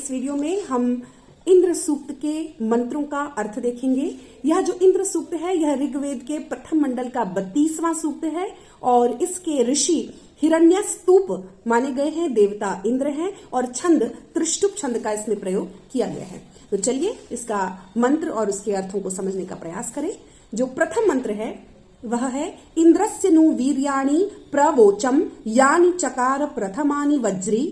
इस वीडियो में हम इंद्र सूक्त के मंत्रों का अर्थ देखेंगे। यह जो इंद्र सूक्त है यह ऋग्वेद के प्रथम मंडल का 32वां सूक्त है और इसके ऋषि हिरण्यस्तूप माने गए हैं, देवता इंद्र हैं और छंद त्रिष्टुप छंद का इसमें प्रयोग किया गया है। तो चलिए इसका मंत्र और उसके अर्थों को समझने का प्रयास करें। जो प्रथम मंत्र है वह है इंद्रस्य नु वीर्याणि प्रवोचम यानि चकार प्रथमानि वज्री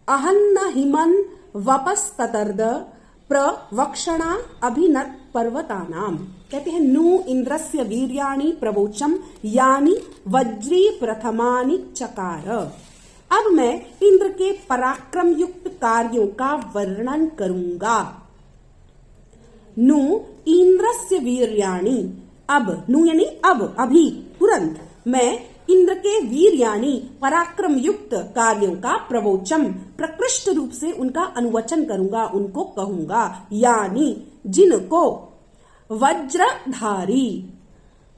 अहन्न हिमन वपस्ततर्द प्रवक्षणा अभिनत पर्वतानाम। कहते हैं नु इंद्रस्य वीर्याणि प्रवोचम यानि वज्री प्रथमानि चकार। अब मैं इंद्र के पराक्रम युक्त कार्यों का वर्णन करूंगा। नु इंद्रस्य वीर्याणि, अब नु यानी अब, अभी, तुरंत मैं इंद्र के वीर्याणि पराक्रम युक्त कार्यों का प्रवोचम प्रकृष्ट रूप से उनका अनुवचन करूंगा, उनको कहूंगा। यानी जिनको वज्रधारी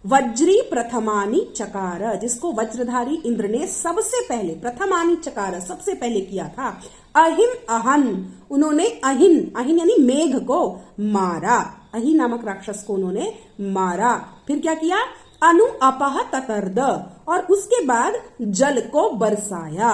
वज्री प्रथमानि चकार, जिसको वज्रधारी इंद्र ने सबसे पहले प्रथमानि चकार सबसे पहले किया था। अहिम अहन, उन्होंने अहिन अहिन यानी मेघ को मारा, अहि नामक राक्षस को उन्होंने मारा। फिर क्या किया? अनु अपह ततर्द, और उसके बाद जल को बरसाया।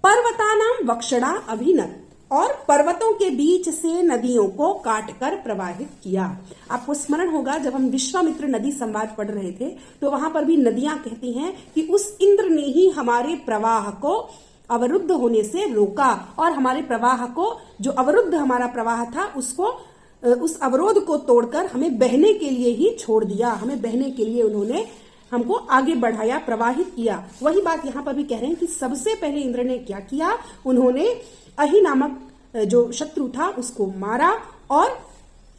पर्वतानाम वक्षणा अभिनत, और पर्वतों के बीच से नदियों को काटकर प्रवाहित किया। आपको स्मरण होगा जब हम विश्वामित्र नदी संवाद पढ़ रहे थे तो वहां पर भी नदियां कहती हैं कि उस इंद्र ने ही हमारे प्रवाह को अवरुद्ध होने से रोका और हमारे प्रवाह को, जो अवरुद्ध हमारा प्रवाह था उसको, उस अवरोध को तोड़कर हमें बहने के लिए ही छोड़ दिया। हमें बहने के लिए उन्होंने हमको आगे बढ़ाया, प्रवाहित किया। वही बात यहाँ पर भी कह रहे हैं कि सबसे पहले इंद्र ने क्या किया? उन्होंने अहि नामक जो शत्रु था उसको मारा और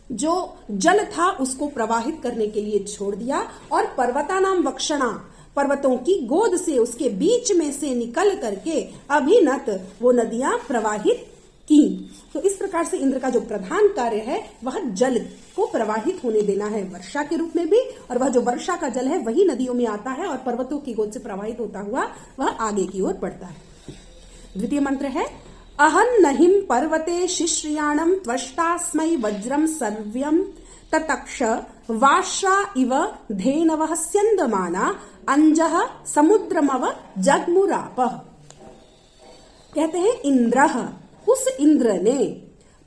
जो जल था उसको प्रवाहित करने के लिए छोड़ दिया। और पर्वतानाम वक्षणा, पर्वतों की गोद से, उसके बीच में से निकल करके अभिनत वो नदियां प्रवाहित की। तो इस प्रकार से इंद्र का जो प्रधान कार्य है वह जल को प्रवाहित होने देना है, वर्षा के रूप में भी, और वह जो वर्षा का जल है वही नदियों में आता है और पर्वतों की गोद से प्रवाहित होता हुआ वह आगे की ओर बढ़ता है। द्वितीय मंत्र है अहन नहिम पर्वते शिश्रियाणम त्वष्टास्मै वज्रम सर्व्यम ततक्ष वाश्रा इव धेनवः स्यन्दमाना अंजः समुद्रमव जगमुरापः। कहते हैं इंद्रः, उस इंद्र ने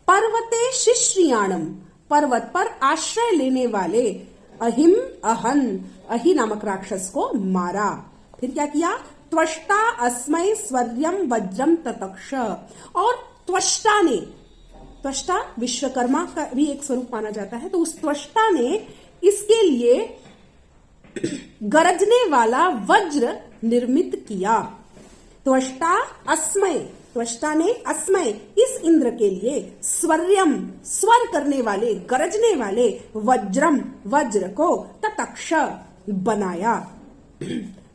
पर्वते शिश्रियाणम, पर्वत पर आश्रय लेने वाले अहिम अहन, अहि नामक राक्षस को मारा। फिर क्या किया? त्वष्टा अस्मै स्वर्यम वज्रम ततक्ष, और त्वष्टा ने, त्वष्टा विश्वकर्मा का भी एक स्वरूप माना जाता है, तो उस त्वष्टा ने इसके लिए गरजने वाला वज्र निर्मित किया। त्वष्टा अस्मै, त्वष्टा ने अस्मै इस इंद्र के लिए स्वर्यम, स्वर करने वाले, गरजने वाले वज्रम, वज्र को ततक्ष बनाया।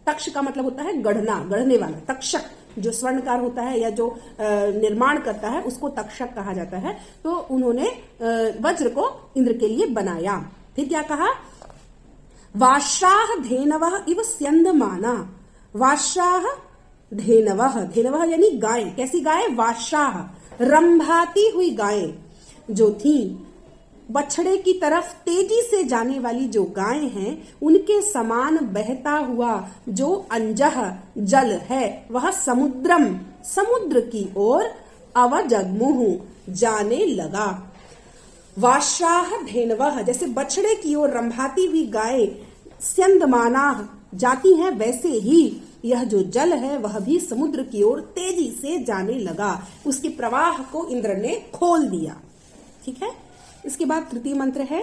तक्ष का मतलब होता है गढ़ना, गढ़ने वाला। तक्षक जो स्वर्णकार होता है या जो निर्माण करता है उसको तक्षक कहा जाता है। तो उन्होंने वज्र को इंद्र के लिए बनाया। फिर क्या कहा? वाश्राह धेनवः इव स्यन्दमाना, वाश्राह धेनवः, धेनवः यानी गाय। कैसी गाय? वाश्राह, रंभाती हुई गायें जो थी, बछड़े की तरफ तेजी से जाने वाली जो गायें हैं, उनके समान बहता हुआ जो अंजह जल है वह समुद्रम, समुद्र की ओर अवजगमुहु जाने लगा। वाश्राह धेनवः, जैसे बछड़े की ओर रंभाती हुई गायें स्यन्दमाना जाती हैं, वैसे ही यह जो जल है वह भी समुद्र की ओर तेजी से जाने लगा। उसके प्रवाह को इंद्र ने खोल दिया। ठीक है। इसके बाद तृतीय मंत्र है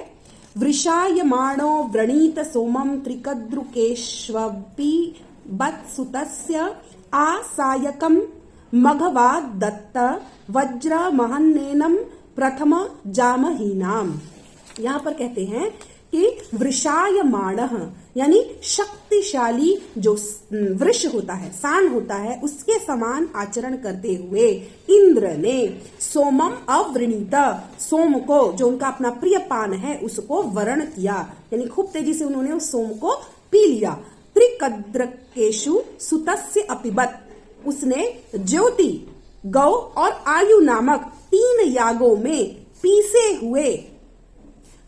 वृषायमाणो व्रणीत सोमम त्रिकद्रुकेष्वपि बत्सुतस्य आसायकम मघवा दत्त वज्रमहन्नेनम प्रथम जामहीनाम। यहाँ पर कहते हैं कि वृषायमाणः यानी शक्तिशाली जो वृष होता है, सांड होता है, उसके समान आचरण करते हुए इंद्र ने सोमम अवृणीत, सोम को जो उनका अपना प्रिय पान है उसको वरण किया, यानी खूब तेजी से उन्होंने उस सोम को पी लिया। त्रिकद्रकेषु सुतस्य अपिबत, उसने ज्योति गौ और आयु नामक 3 यागों में पीसे हुए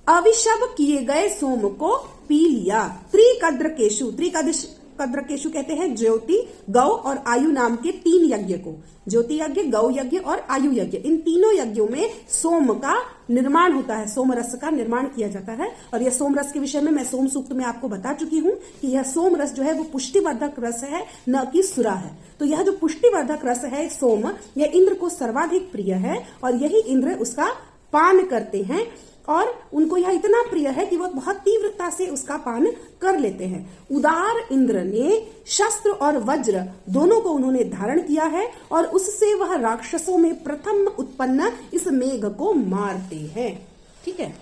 अविशब किए गए सोम को पी लिया। त्रिकद्रकेशु, त्रिकद्रकेशु कहते हैं ज्योति, गौ और आयु नाम के 3 यज्ञ को। ज्योति यज्ञ, गौ यज्ञ और आयु यज्ञ, इन तीनों यज्ञों में सोम का निर्माण होता है, सोम रस का निर्माण किया जाता है। और यह सोम रस के विषय में मैं सोम सूक्त में आपको बता चुकी हूं कि यह सोम रस जो है वो पुष्टिवर्धक रस है, न कि सुरा है। तो यह जो पुष्टिवर्धक रस है सोम, यह इंद्र को सर्वाधिक प्रिय है और यही इंद्र उसका पान करते हैं और उनको यह इतना प्रिय है कि वो बहुत तीव्रता से उसका पान कर लेते हैं। उदार इंद्र ने शस्त्र और वज्र दोनों को उन्होंने धारण किया है और उससे वह राक्षसों में प्रथम उत्पन्न इस मेघ को मारते हैं। ठीक है,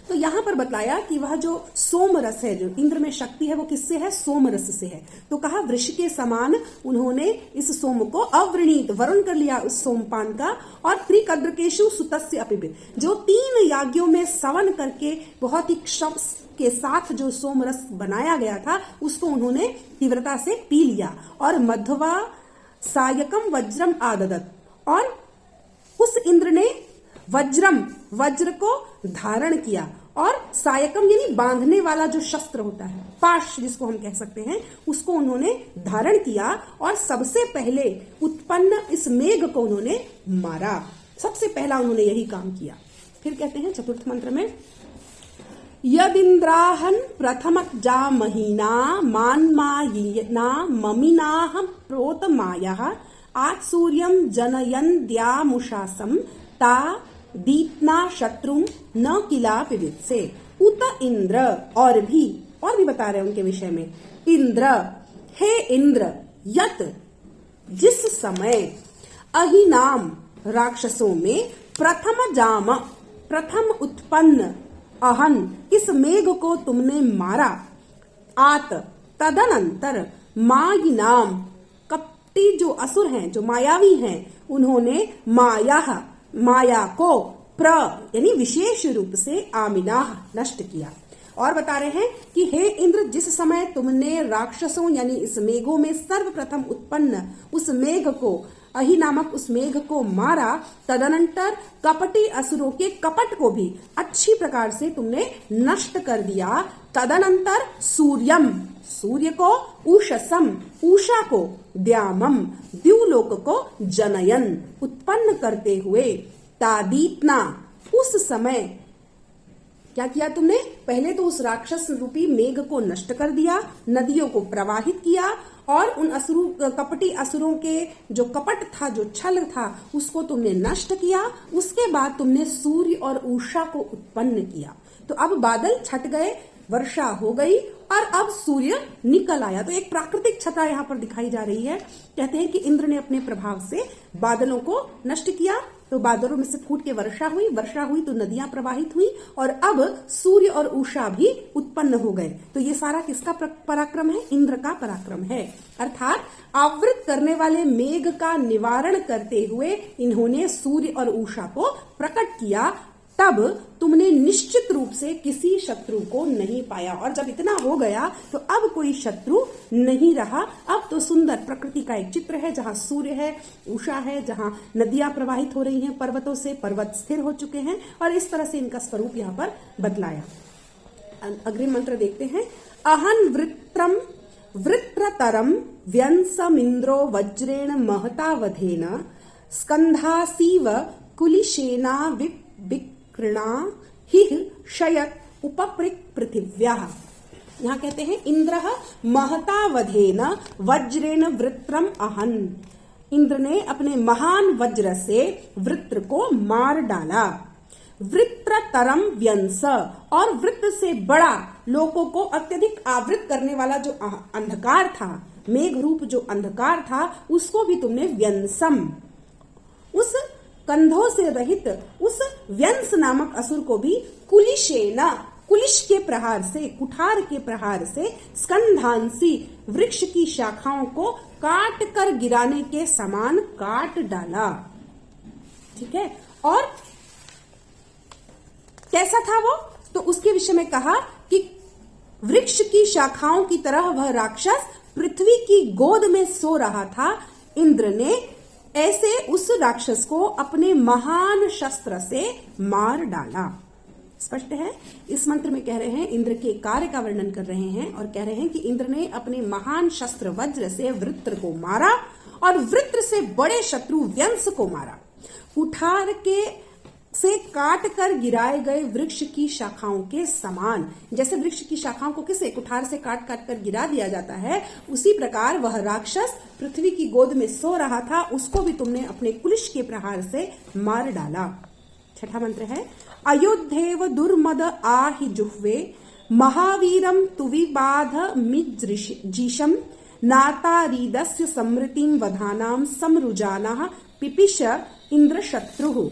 तो यहां पर बताया कि वह जो सोम रस है, जो इंद्र में शक्ति है, वो किससे है? सोम रस से है। तो कहा वृष के समान उन्होंने इस सोम को अवृणीत, वरुण कर लिया उस सोमपान का। और त्रिकद्रकेशु सुतस्य अपिपित, जो 3 याज्ञों में सवन करके बहुत ही क्षम के साथ जो सोम रस बनाया गया था, उसको उन्होंने तीव्रता से पी लिया। और मध्वा सायकम वज्रम आददत, और उस इंद्र ने वज्र को धारण किया और सायकम यानी बांधने वाला जो शस्त्र होता है, पाश जिसको हम कह सकते हैं, उसको उन्होंने धारण किया और सबसे पहले उत्पन्न इस मेघ को उन्होंने मारा। सबसे पहला उन्होंने यही काम किया। फिर कहते हैं चतुर्थ मंत्र में, यदिंद्राहन प्रथम जा महीना मान्मायिना ममिनाह प्रोतमायः आज सूर्यम जनयन द्यामुषासम ता दीप्ना शत्रु न किला पिवित से उत इंद्र। और भी बता रहे हैं उनके विषय में, इंद्र, हे इंद्र, यत जिस समय अहिनाम राक्षसों में प्रथम उत्पन्न अहन इस मेघ को तुमने मारा, आत तदनंतर मायिनाम कपटी जो असुर हैं, जो मायावी हैं, उन्होंने माया को यानी विशेष रूप से आमिनाह नष्ट किया। और बता रहे हैं कि हे इंद्र, जिस समय तुमने राक्षसों यानी इस मेघों में सर्वप्रथम उत्पन्न उस मेघ को, अहि नामक उस मेघ को मारा, तदनंतर कपटी असुरों के कपट को भी अच्छी प्रकार से तुमने नष्ट कर दिया। तदनंतर सूर्य को, उषसम उषा को, द्यामम द्युलोक को, जनयन उत्पन्न करते हुए, तादीपना उस समय क्या किया तुमने? पहले तो उस राक्षस रूपी मेघ को नष्ट कर दिया, नदियों को प्रवाहित किया और उन कपटी असुरों के जो कपट था, जो छल था, उसको तुमने नष्ट किया। उसके बाद तुमने सूर्य और उषा को उत्पन्न किया। तो अब बादल छट गए, वर्षा हो गई और अब सूर्य निकल आया। तो एक प्राकृतिक छटा यहाँ पर दिखाई जा रही है। कहते हैं कि इंद्र ने अपने प्रभाव से बादलों को नष्ट किया, तो बादलों में से फूट के वर्षा हुई तो नदियां प्रवाहित हुई और अब सूर्य और उषा भी उत्पन्न हो गए। तो ये सारा किसका पराक्रम है? इंद्र का पराक्रम है। अर्थात आवृत करने वाले मेघ का निवारण करते हुए इन्होंने सूर्य और उषा को प्रकट किया। तब तुमने निश्चित रूप से किसी शत्रु को नहीं पाया। और जब इतना हो गया तो अब कोई शत्रु नहीं रहा। अब तो सुंदर प्रकृति का एक चित्र है, जहां सूर्य है, उषा है, जहां नदियां प्रवाहित हो रही हैं पर्वतों से, पर्वत स्थिर हो चुके हैं और इस तरह से इनका स्वरूप यहाँ पर बदलाया। अग्रिम मंत्र देखते हैं। अहन वृत्रतरम व्यंसमिंद्रो वज्रेण महतावधेन स्कंधासीव कुलिशेना विकृणा हिः शयत उपपृक् पृथिव्याः। यहाँ कहते हैं इंद्रः महतावधेन वज्रेण वृत्रम अहन। इंद्र ने अपने महान वज्र से वृत्र को मार डाला। वृत्रतरम व्यंस, और वृत्र से बड़ा, लोगों को अत्यधिक आवृत करने वाला जो अंधकार था, मेघ रूप जो अंधकार था, उसको भी तुमने व्यंसम, उस कंधों से रहित उस व्यंस नामक असुर को भी कुलिशेना, कुलिश के प्रहार से, कुठार के प्रहार से, स्कंधांसी, वृक्ष की शाखाओं को काट कर गिराने के समान काट डाला। ठीक है, और कैसा था वो? तो उसके विषय में कहा कि वृक्ष की शाखाओं की तरह वह राक्षस पृथ्वी की गोद में सो रहा था। इंद्र ने ऐसे उस राक्षस को अपने महान शस्त्र से मार डाला। स्पष्ट है। इस मंत्र में कह रहे हैं, इंद्र के कार्य का वर्णन कर रहे हैं और कह रहे हैं कि इंद्र ने अपने महान शस्त्र वज्र से वृत्र को मारा और वृत्र से बड़े शत्रु व्यंस को मारा। कुठार के से काट कर गिराए गए वृक्ष की शाखाओं के समान, जैसे वृक्ष की शाखाओं को किसे कुठार से काट काट कर गिरा दिया जाता है, उसी प्रकार वह राक्षस पृथ्वी की गोद में सो रहा था, उसको भी तुमने अपने कुलिश के प्रहार से मार डाला। छठा मंत्र है, अयोध्येव दुर्मद आहि जुह्वे महावीरम तुविबाध मिज्जीशम नातारीदस्य समृतिम वधानाम समरुजाना पिपिश इंद्र शत्रु।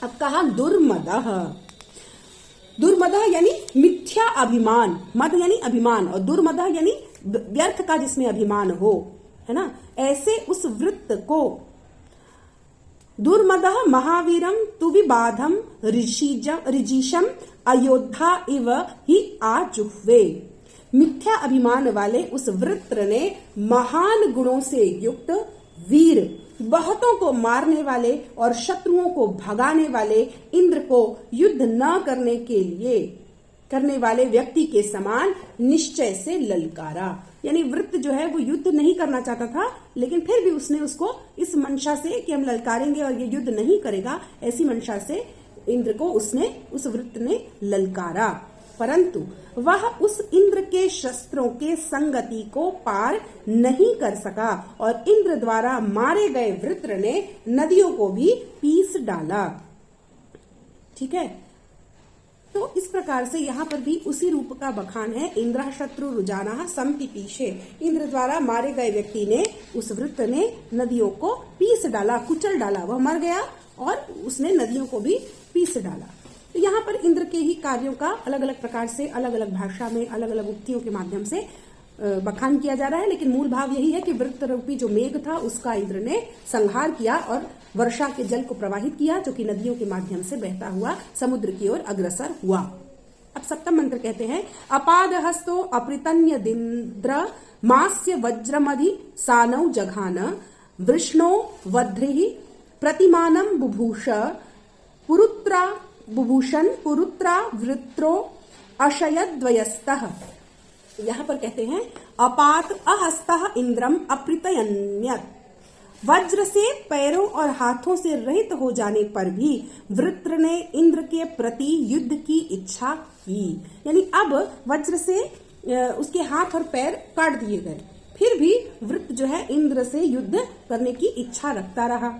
अब कहा दुर्मदः, दुर्मदः यानी मिथ्या अभिमान, मद यानी अभिमान और दुर्मदः यानी व्यर्थ का जिसमें अभिमान हो, है ना। ऐसे उस वृत्त को दुर्मदः महावीरम तुविबाधम ऋजीशम अयोध्या इव ही आजुह्वे। मिथ्या अभिमान वाले उस वृत्र ने महान गुणों से युक्त वीर, बहुतों को मारने वाले और शत्रुओं को भगाने वाले इंद्र को युद्ध न करने के लिए करने वाले व्यक्ति के समान निश्चय से ललकारा। यानी वृत्त जो है वो युद्ध नहीं करना चाहता था, लेकिन फिर भी उसने उसको इस मंशा से कि हम ललकारेंगे और ये युद्ध नहीं करेगा, ऐसी मंशा से इंद्र को उस वृत्त ने ललकारा। परंतु वह उस इंद्र के शस्त्रों के संगति को पार नहीं कर सका और इंद्र द्वारा मारे गए वृत्र ने नदियों को भी पीस डाला। ठीक है, तो इस प्रकार से यहाँ पर भी उसी रूप का बखान है। इंद्र शत्रु रुजाना समपिपीशे, इंद्र द्वारा मारे गए व्यक्ति ने, उस वृत्र ने नदियों को पीस डाला, कुचल डाला, वह मर गया और उसने नदियों को भी पीस डाला। तो यहाँ पर इंद्र के ही कार्यों का अलग अलग प्रकार से, अलग अलग भाषा में, अलग अलग उक्तियों के माध्यम से बखान किया जा रहा है, लेकिन मूल भाव यही है कि वृत्त रूपी जो मेघ था उसका इंद्र ने संहार किया और वर्षा के जल को प्रवाहित किया, जो कि नदियों के माध्यम से बहता हुआ समुद्र की ओर अग्रसर हुआ। अब सप्तम मंत्र कहते हैं, अपाद हस्तो अपृतन्य दिन्द्र मास्य वज्रमधि सानौ जघान वृष्णो वध्रि प्रतिमानम बुभूष पुरुत्रा बुभूषण पुरुत्रा वृत्रो अशयद्वयस्तः। यहाँ पर कहते हैं, अपात अहस्तः इंद्रम अप्रतयन्यत, वज्र से पैरों और हाथों से रहित हो जाने पर भी वृत्र ने इंद्र के प्रति युद्ध की इच्छा की। यानी अब वज्र से उसके हाथ और पैर काट दिए गए, फिर भी वृत्र जो है इंद्र से युद्ध करने की इच्छा रखता रहा।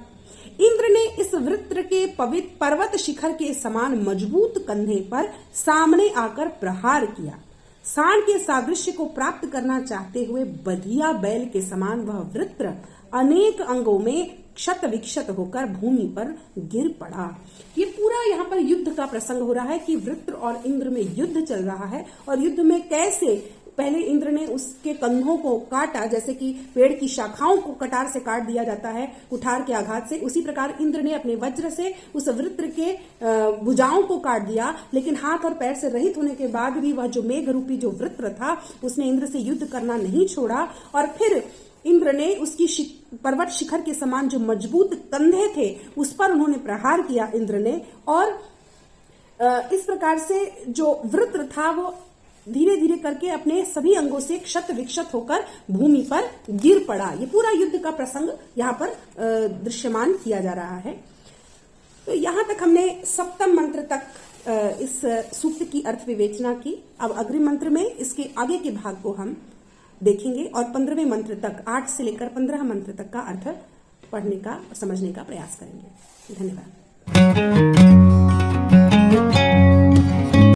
इंद्र ने इस वृत्र के पवित्र पर्वत शिखर के समान मजबूत कंधे पर सामने आकर प्रहार किया। सांड के सादृश्य को प्राप्त करना चाहते हुए बधिया बैल के समान वह वृत्र अनेक अंगों में क्षत विक्षत होकर भूमि पर गिर पड़ा। ये पूरा यहाँ पर युद्ध का प्रसंग हो रहा है कि वृत्र और इंद्र में युद्ध चल रहा है और युद्ध में कैसे पहले इंद्र ने उसके कंधों को काटा, जैसे कि पेड़ की शाखाओं को कटार से काट दिया जाता है कुठार के आघात से, उसी प्रकार इंद्र ने अपने वज्र से उस वृत्र के भुजाओं को काट दिया। लेकिन हाथ और पैर से रहित होने के बाद भी वह जो मेघ रूपी जो वृत्र था उसने इंद्र से युद्ध करना नहीं छोड़ा और फिर इंद्र ने उसकी पर्वत शिखर के समान जो मजबूत कंधे थे उस पर उन्होंने प्रहार किया इंद्र ने, और इस प्रकार से जो वृत्र था वो धीरे धीरे करके अपने सभी अंगों से क्षत विक्षत होकर भूमि पर गिर पड़ा। ये पूरा युद्ध का प्रसंग यहाँ पर दृश्यमान किया जा रहा है। तो यहाँ तक हमने सप्तम मंत्र तक इस सूक्त की अर्थ विवेचना की। अब अग्रिम मंत्र में इसके आगे के भाग को हम देखेंगे और 15वें मंत्र तक, 8 से लेकर 15 मंत्र तक का अर्थ पढ़ने का और समझने का प्रयास करेंगे। धन्यवाद।